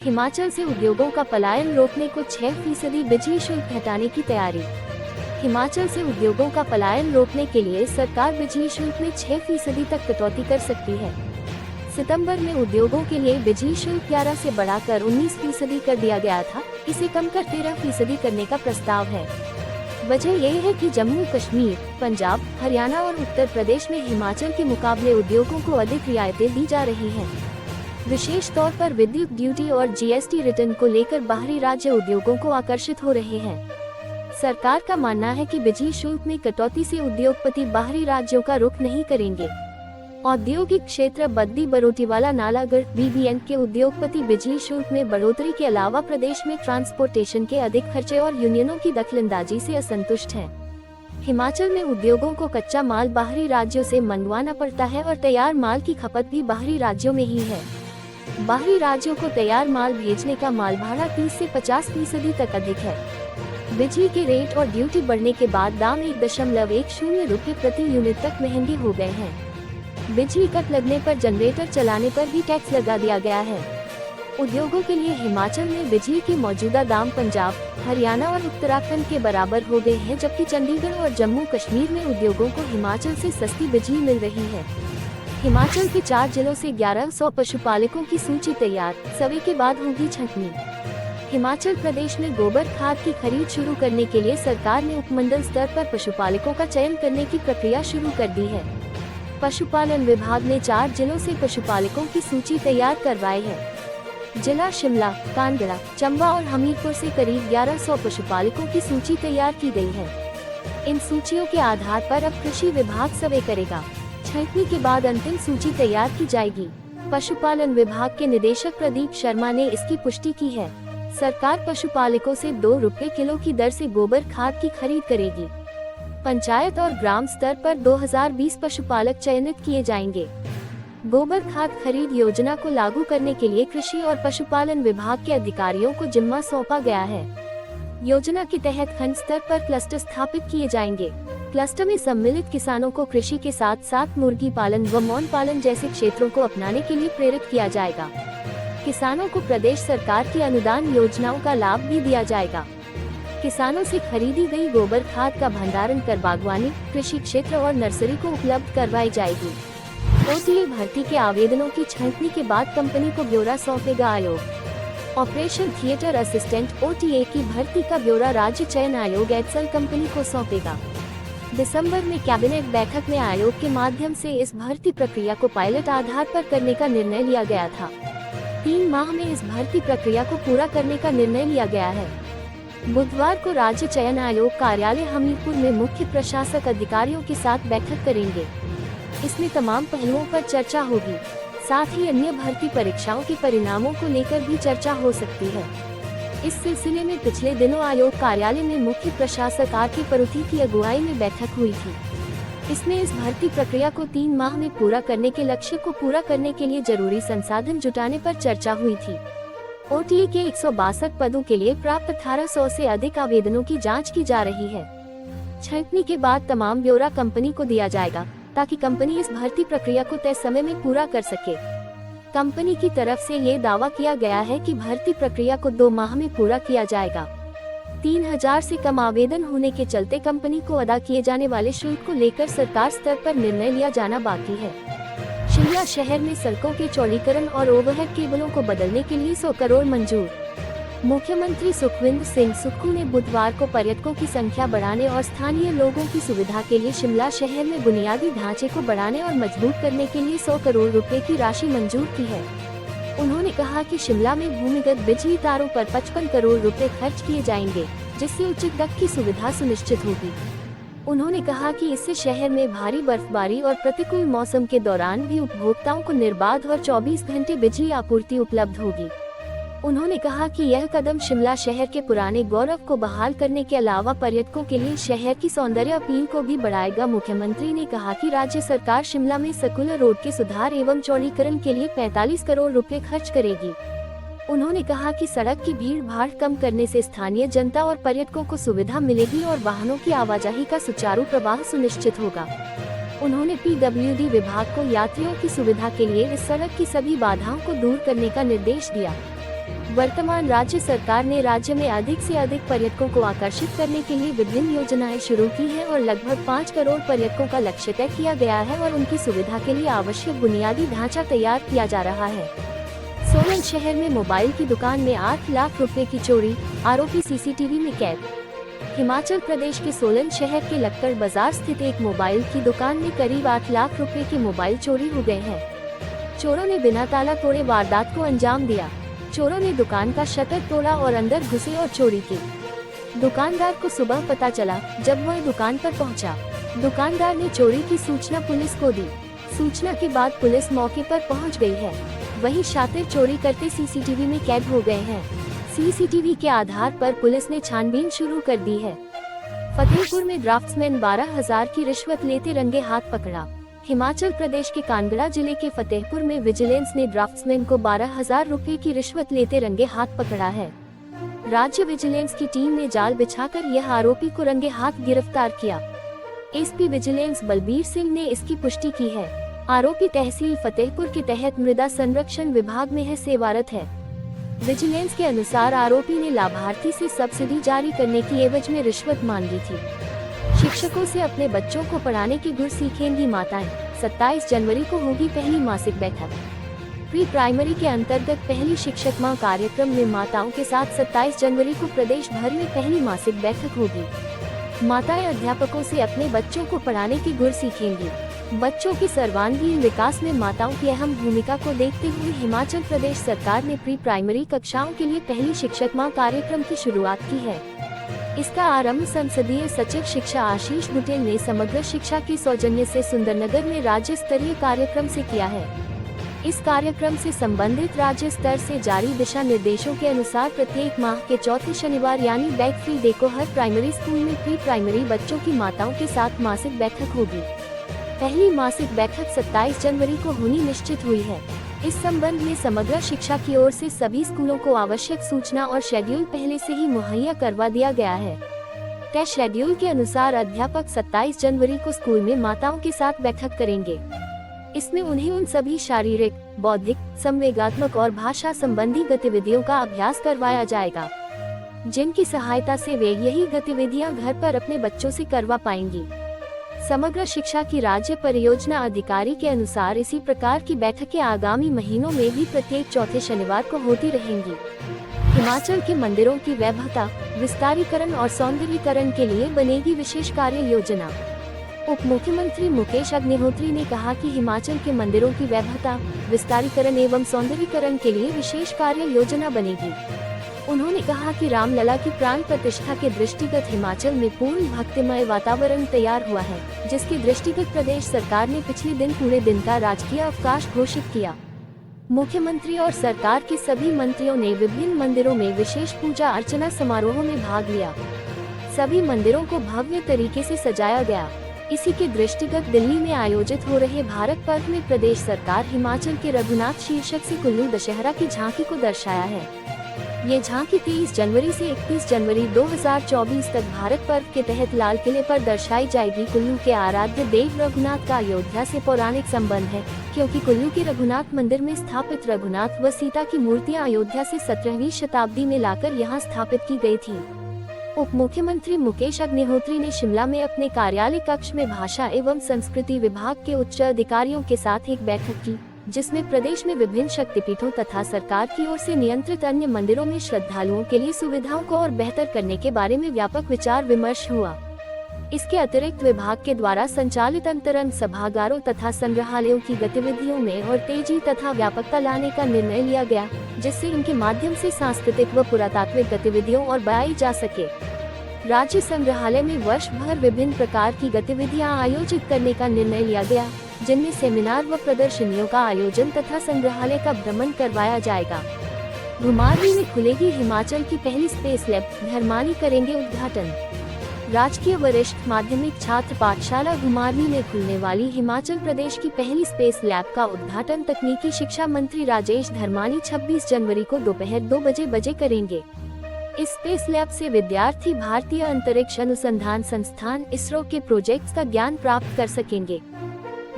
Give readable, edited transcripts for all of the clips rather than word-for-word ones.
हिमाचल से उद्योगों का पलायन रोकने को 6% बिजली शुल्क घटाने की तैयारी। हिमाचल से उद्योगों का पलायन रोकने के लिए सरकार बिजली शुल्क में 6% तक कटौती कर सकती है। सितंबर में उद्योगों के लिए बिजली शुल्क 11 से बढ़ाकर 19% कर दिया गया था, इसे कम कर 13% करने का प्रस्ताव है। वजह यह है कि जम्मू कश्मीर, पंजाब, हरियाणा और उत्तर प्रदेश में हिमाचल के मुकाबले उद्योगों को अधिक रियायतें दी जा रही हैं। विशेष तौर पर विद्युत ड्यूटी और जीएसटी रिटर्न को लेकर बाहरी राज्य उद्योगों को आकर्षित हो रहे हैं। सरकार का मानना है कि बिजली शुल्क में कटौती से उद्योगपति बाहरी राज्यों का रुख नहीं करेंगे। औद्योगिक क्षेत्र बद्दी बरोटीवाला नालागढ़ बीबीएन के उद्योगपति बिजली शुल्क में बढ़ोतरी के अलावा प्रदेश में ट्रांसपोर्टेशन के अधिक खर्चे और यूनियनों की दखलंदाजी से असंतुष्ट हैं। हिमाचल में उद्योगों को कच्चा माल बाहरी राज्यों से मंगवाना पड़ता है और तैयार माल की खपत भी बाहरी राज्यों में ही है। बाहरी राज्यों को तैयार माल भेजने का माल भाड़ा 30 से 50% तक अधिक है। बिजली के रेट और ड्यूटी बढ़ने के बाद दाम 1.10 रुपये प्रति यूनिट तक महंगे हो गए हैं। बिजली कट लगने पर जनरेटर चलाने पर भी टैक्स लगा दिया गया है। उद्योगों के लिए हिमाचल में बिजली के मौजूदा दाम पंजाब, हरियाणा और उत्तराखंड के बराबर हो गए हैं, जबकि चंडीगढ़ और जम्मू कश्मीर में उद्योगों को हिमाचल से सस्ती बिजली मिल रही है। हिमाचल के 4 जिलों से 1100 पशुपालकों की सूची तैयार, सर्वे के बाद होगी छंटनी। हिमाचल प्रदेश में गोबर खाद की खरीद शुरू करने के लिए सरकार ने उपमंडल स्तर पर पशुपालकों का चयन करने की प्रक्रिया शुरू कर दी है। पशुपालन विभाग ने 4 जिलों से पशुपालकों की सूची तैयार करवाई है। जिला शिमला, कांगड़ा, चंबा और हमीरपुर से करीब 1100 पशुपालकों की सूची तैयार की गई है। इन सूचियों के आधार पर अब कृषि विभाग सर्वे करेगा। छंटनी के बाद अंतिम सूची तैयार की जाएगी। पशुपालन विभाग के निदेशक प्रदीप शर्मा ने इसकी पुष्टि की है। सरकार पशुपालकों से 2 रुपये किलो की दर से गोबर खाद की खरीद करेगी। पंचायत और ग्राम स्तर पर 2020 पशुपालक चयनित किए जाएंगे। गोबर खाद खरीद योजना को लागू करने के लिए कृषि और पशुपालन विभाग के अधिकारियों को जिम्मा सौंपा गया है। योजना के तहत खंड स्तर पर क्लस्टर स्थापित किए जाएंगे। क्लस्टर में सम्मिलित किसानों को कृषि के साथ साथ मुर्गी पालन व मौन पालन जैसे क्षेत्रों को अपनाने के लिए प्रेरित किया जाएगा। किसानों को प्रदेश सरकार की अनुदान योजनाओं का लाभ भी दिया जाएगा। किसानों से खरीदी गई गोबर खाद का भंडारण कर बागवानी, कृषि क्षेत्र और नर्सरी को उपलब्ध करवाई जाएगी। ओटीए भर्ती के आवेदनों की छंटनी के बाद कंपनी को ब्यौरा सौंपेगा आयोग। ऑपरेशन थिएटर असिस्टेंट ओटीए की भर्ती का ब्यौरा राज्य चयन आयोग एक्सेल कंपनी को सौंपेगा। दिसंबर में कैबिनेट बैठक में आयोग के माध्यम से इस भर्ती प्रक्रिया को पायलट आधार पर करने का निर्णय लिया गया था। 3 माह में इस भर्ती प्रक्रिया को पूरा करने का निर्णय लिया गया है। बुधवार को राज्य चयन आयोग कार्यालय हमीरपुर में मुख्य प्रशासक अधिकारियों के साथ बैठक करेंगे। इसमें तमाम पहलुओं पर चर्चा होगी। साथ ही अन्य भर्ती परीक्षाओं के परिणामों को लेकर भी चर्चा हो सकती है। इस सिलसिले में पिछले दिनों आयोग कार्यालय में मुख्य प्रशासक आर.के. परूथी की अगुवाई में बैठक हुई थी। इसमें इस भर्ती प्रक्रिया को 3 माह में पूरा करने के लक्ष्य को पूरा करने के लिए जरूरी संसाधन जुटाने पर चर्चा हुई थी। ओटीए के 162 पदों के लिए प्राप्त 1800 से अधिक आवेदनों की जांच की जा रही है। छंटनी के बाद तमाम ब्यौरा कंपनी को दिया जाएगा, ताकि कंपनी इस भर्ती प्रक्रिया को तय समय में पूरा कर सके। कंपनी की तरफ से ये दावा किया गया है कि भर्ती प्रक्रिया को 2 माह में पूरा किया जाएगा। 3000 से कम आवेदन होने के चलते कंपनी को अदा किए जाने वाले शुल्क को लेकर सरकार स्तर पर निर्णय लिया जाना बाकी है। शिमला शहर में सड़कों के चौड़ीकरण और ओवरहेड केबलों को बदलने के लिए 100 करोड़ मंजूर। मुख्यमंत्री सुखविंदर सिंह सुक्खू ने बुधवार को पर्यटकों की संख्या बढ़ाने और स्थानीय लोगों की सुविधा के लिए शिमला शहर में बुनियादी ढांचे को बढ़ाने और मजबूत करने के लिए 100 करोड़ रुपए की राशि मंजूर की है। उन्होंने कहा कि शिमला में भूमिगत बिजली तारों पर 55 करोड़ रुपए खर्च किए जाएंगे, जिससे उच्च गति की सुविधा सुनिश्चित होगी। उन्होंने कहा कि इससे शहर में भारी बर्फबारी और प्रतिकूल मौसम के दौरान भी उपभोक्ताओं को निर्बाध और 24 घंटे बिजली आपूर्ति उपलब्ध होगी। उन्होंने कहा कि यह कदम शिमला शहर के पुराने गौरव को बहाल करने के अलावा पर्यटकों के लिए शहर की सौंदर्य अपील को भी बढ़ाएगा। मुख्यमंत्री ने कहा कि राज्य सरकार शिमला में सर्कुलर रोड के सुधार एवं चौड़ीकरण के लिए 45 करोड़ रुपए खर्च करेगी। उन्होंने कहा कि सड़क की भीड़ भाड़ कम करने से स्थानीय जनता और पर्यटकों को सुविधा मिलेगी और वाहनों की आवाजाही का सुचारू प्रवाह सुनिश्चित होगा। उन्होंने पीडब्ल्यूडी विभाग को यात्रियों की सुविधा के लिए इस सड़क की सभी बाधाओं को दूर करने का निर्देश दिया। वर्तमान राज्य सरकार ने राज्य में अधिक से अधिक पर्यटकों को आकर्षित करने के लिए विभिन्न योजनाएं शुरू की हैं और लगभग 5 करोड़ पर्यटकों का लक्ष्य तय किया गया है और उनकी सुविधा के लिए आवश्यक बुनियादी ढांचा तैयार किया जा रहा है। सोलन शहर में मोबाइल की दुकान में 8 लाख रुपए की चोरी, आरोपी सीसीटीवी में कैद। हिमाचल प्रदेश के सोलन शहर के लक्कड़ बाजार स्थित एक मोबाइल की दुकान में करीब 8 लाख रुपए के मोबाइल चोरी हो गए हैं। चोरों ने बिना ताला तोड़े वारदात को अंजाम दिया। चोरों ने दुकान का शटर तोड़ा और अंदर घुसे और चोरी की। दुकानदार को सुबह पता चला जब वह दुकान पर पहुंचा। दुकानदार ने चोरी की सूचना पुलिस को दी। सूचना के बाद पुलिस मौके पर पहुंच गई है। वहीं शातिर चोरी करते सीसीटीवी में कैद हो गए हैं। सीसीटीवी के आधार पर पुलिस ने छानबीन शुरू कर दी है। फतेहपुर में ड्राफ्ट्समैन 12,000 की रिश्वत लेते रंगे हाथ पकड़ा। हिमाचल प्रदेश के कांगड़ा जिले के फतेहपुर में विजिलेंस ने ड्राफ्ट्समैन को 12,000 रुपए की रिश्वत लेते रंगे हाथ पकड़ा है। राज्य विजिलेंस की टीम ने जाल बिछाकर यह आरोपी को रंगे हाथ गिरफ्तार किया। एसपी विजिलेंस बलबीर सिंह ने इसकी पुष्टि की है। आरोपी तहसील फतेहपुर के तहत मृदा संरक्षण विभाग में है सेवारत है। विजिलेंस के अनुसार आरोपी ने लाभार्थी से सब्सिडी जारी करने की एवज में रिश्वत मांगी थी। शिक्षकों से अपने बच्चों को पढ़ाने की गुर सीखेंगी माताएं। 27 जनवरी को होगी पहली मासिक बैठक। प्री प्राइमरी के अंतर्गत पहली शिक्षक माह कार्यक्रम में माताओं के साथ 27 जनवरी को प्रदेश भर में पहली मासिक बैठक होगी। माताएं अध्यापकों से अपने बच्चों को पढ़ाने की गुर सीखेंगी। बच्चों के सर्वांगीण विकास में माताओं की अहम भूमिका को देखते हुए हिमाचल प्रदेश सरकार ने प्री प्राइमरी कक्षाओं के लिए पहली शिक्षक माह कार्यक्रम की शुरुआत की है। इसका आरंभ संसदीय सचिव शिक्षा आशीष बुटेल ने समग्र शिक्षा के सौजन्य से सुंदरनगर में राज्य स्तरीय कार्यक्रम से किया है। इस कार्यक्रम से संबंधित राज्य स्तर से जारी दिशा निर्देशों के अनुसार प्रत्येक माह के चौथे शनिवार यानी बैक फ्री डे को हर प्राइमरी स्कूल में प्री प्राइमरी बच्चों की माताओं के साथ मासिक बैठक होगी। पहली मासिक बैठक 27 जनवरी को होनी निश्चित हुई है। इस संबंध में समग्र शिक्षा की ओर से सभी स्कूलों को आवश्यक सूचना और शेड्यूल पहले से ही मुहैया करवा दिया गया है। तय शेड्यूल के अनुसार अध्यापक 27 जनवरी को स्कूल में माताओं के साथ बैठक करेंगे। इसमें उन्हें उन सभी शारीरिक, बौद्धिक, संवेगात्मक और भाषा संबंधी गतिविधियों का अभ्यास करवाया जाएगा, जिनकी सहायता से वे यही गतिविधियां घर पर अपने बच्चों से करवा पाएंगी। समग्र शिक्षा की राज्य परियोजना अधिकारी के अनुसार इसी प्रकार की बैठकें आगामी महीनों में भी प्रत्येक चौथे शनिवार को होती रहेंगी। हिमाचल के मंदिरों की वैभवता, विस्तारीकरण और सौंदर्यीकरण के लिए बनेगी विशेष कार्य योजना। उप मुख्यमंत्री मुकेश अग्निहोत्री ने कहा कि हिमाचल के मंदिरों की वैभवता, विस्तारीकरण एवं सौंदर्यीकरण के लिए विशेष कार्य योजना बनेगी। उन्होंने कहा कि रामलला की प्राण प्रतिष्ठा के दृष्टिगत हिमाचल में पूर्ण भक्तिमय वातावरण तैयार हुआ है, जिसके दृष्टिगत प्रदेश सरकार ने पिछले दिन पूरे दिन का राजकीय अवकाश घोषित किया। मुख्यमंत्री और सरकार के सभी मंत्रियों ने विभिन्न मंदिरों में विशेष पूजा अर्चना समारोहों में भाग लिया। सभी मंदिरों को भव्य तरीके से सजाया गया। इसी के दृष्टिगत दिल्ली में आयोजित हो रहे भारत पर्व में प्रदेश सरकार हिमाचल के रघुनाथ शीर्षक से कुल्लू दशहरा की झांकी को दर्शाया है। ये झांकी 23 जनवरी से 31 जनवरी 2024 तक भारत पर्व के तहत लाल किले पर दर्शाई जाएगी। कुल्लू के आराध्य देव रघुनाथ का अयोध्या से पौराणिक संबंध है, क्योंकि कुल्लू के रघुनाथ मंदिर में स्थापित रघुनाथ व सीता की मूर्तियां अयोध्या से 17वीं शताब्दी में लाकर यहां स्थापित की गई थी। उप मुख्यमंत्री मुकेश अग्निहोत्री ने शिमला में अपने कार्यालय कक्ष में भाषा एवं संस्कृति विभाग के उच्च अधिकारियों के साथ एक बैठक की, जिसमें प्रदेश में विभिन्न शक्तिपीठों तथा सरकार की ओर से नियंत्रित अन्य मंदिरों में श्रद्धालुओं के लिए सुविधाओं को और बेहतर करने के बारे में व्यापक विचार विमर्श हुआ। इसके अतिरिक्त विभाग के द्वारा संचालित अंतरंग सभागारों तथा संग्रहालयों की गतिविधियों में और तेजी तथा व्यापकता लाने का निर्णय लिया गया, जिससे इनके माध्यम से सांस्कृतिक व पुरातात्विक गतिविधियों और बढ़ाई जा सके। राज्य संग्रहालय में वर्ष भर विभिन्न प्रकार की गतिविधियां आयोजित करने का निर्णय लिया गया, जिनमें सेमिनार व प्रदर्शनियों का आयोजन तथा संग्रहालय का भ्रमण करवाया जाएगा। घुमारवीं में खुलेगी हिमाचल की पहली स्पेस लैब, धर्मानी करेंगे उद्घाटन। राजकीय वरिष्ठ माध्यमिक छात्र पाठशाला घुमारवीं में खुलने वाली हिमाचल प्रदेश की पहली स्पेस लैब का उद्घाटन तकनीकी शिक्षा मंत्री राजेश धर्मानी 26 जनवरी को दोपहर 2 बजे करेंगे। इस स्पेस लैब से विद्यार्थी भारतीय अंतरिक्ष अनुसंधान संस्थान इसरो के प्रोजेक्ट्स का ज्ञान प्राप्त कर सकेंगे।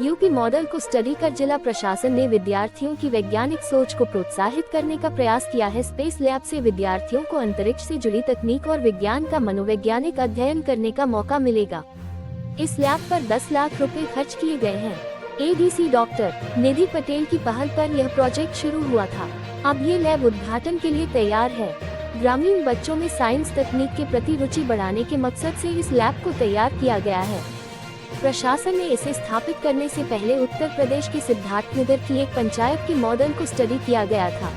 यूपी मॉडल को स्टडी कर जिला प्रशासन ने विद्यार्थियों की वैज्ञानिक सोच को प्रोत्साहित करने का प्रयास किया है। स्पेस लैब से विद्यार्थियों को अंतरिक्ष से जुड़ी तकनीक और विज्ञान का मनोवैज्ञानिक अध्ययन करने का मौका मिलेगा। इस लैब पर 10 लाख रुपए खर्च किए गए हैं। एडीसी डॉक्टर निधि पटेल की पहल पर यह प्रोजेक्ट शुरू हुआ था। अब ये लैब उद्घाटन के लिए तैयार है। ग्रामीण बच्चों में साइंस तकनीक के प्रति रुचि बढ़ाने के मकसद से इस लैब को तैयार किया गया है। प्रशासन ने इसे स्थापित करने से पहले उत्तर प्रदेश के सिद्धार्थनगर की एक पंचायत के मॉडल को स्टडी किया गया था।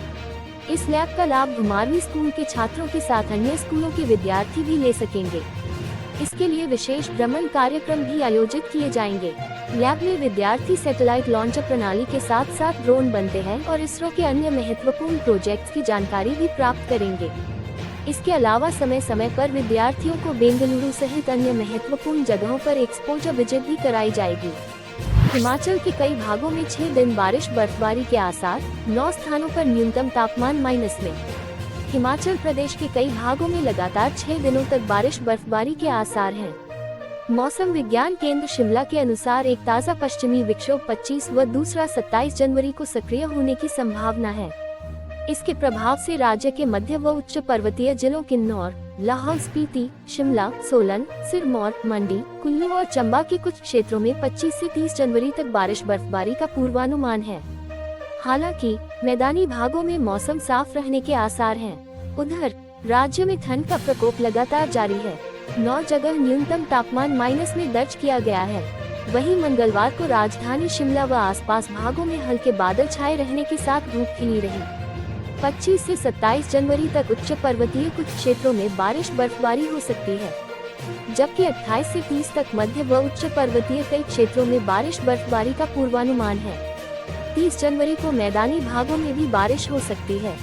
इस लैब का लाभ घुमारवीं स्कूल के छात्रों के साथ अन्य स्कूलों के विद्यार्थी भी ले सकेंगे। इसके लिए विशेष भ्रमण कार्यक्रम भी आयोजित किए जाएंगे। लैब में विद्यार्थी सैटेलाइट लॉन्चर प्रणाली के साथ साथ ड्रोन बनते हैं और इसरो के अन्य महत्वपूर्ण प्रोजेक्ट्स की जानकारी भी प्राप्त करेंगे। इसके अलावा समय समय पर विद्यार्थियों को बेंगलुरु सहित अन्य महत्वपूर्ण जगहों पर एक्सपोजर विजिट भी कराई जाएगी। हिमाचल के कई भागों में 6 दिन बारिश बर्फबारी के आसार, 9 स्थानों पर न्यूनतम तापमान माइनस में। हिमाचल प्रदेश के कई भागों में लगातार 6 दिनों तक बारिश बर्फबारी के आसार हैं। मौसम विज्ञान केंद्र शिमला के अनुसार एक ताज़ा पश्चिमी विक्षोभ 25 व दूसरा 27 जनवरी को सक्रिय होने की संभावना है। इसके प्रभाव से राज्य के मध्य व उच्च पर्वतीय जिलों किन्नौर, लाहौल स्पीति, शिमला, सोलन, सिरमौर, मंडी, कुल्लू और चंबा के कुछ क्षेत्रों में 25 से 30 जनवरी तक बारिश बर्फबारी का पूर्वानुमान है। हालांकि मैदानी भागों में मौसम साफ रहने के आसार हैं। उधर राज्य में ठंड का प्रकोप लगातार जारी है। 9 जगह न्यूनतम तापमान माइनस में दर्ज किया गया है। वहीं मंगलवार को राजधानी शिमला व आसपास भागों में हल्के बादल छाए रहने के साथ धूप खिली रही। 25 से 27 जनवरी तक उच्च पर्वतीय कुछ क्षेत्रों में बारिश बर्फबारी हो सकती है, जबकि 28 से 30 तक मध्य व उच्च पर्वतीय कई क्षेत्रों में बारिश बर्फबारी का पूर्वानुमान है। 30 जनवरी को मैदानी भागों में भी बारिश हो सकती है।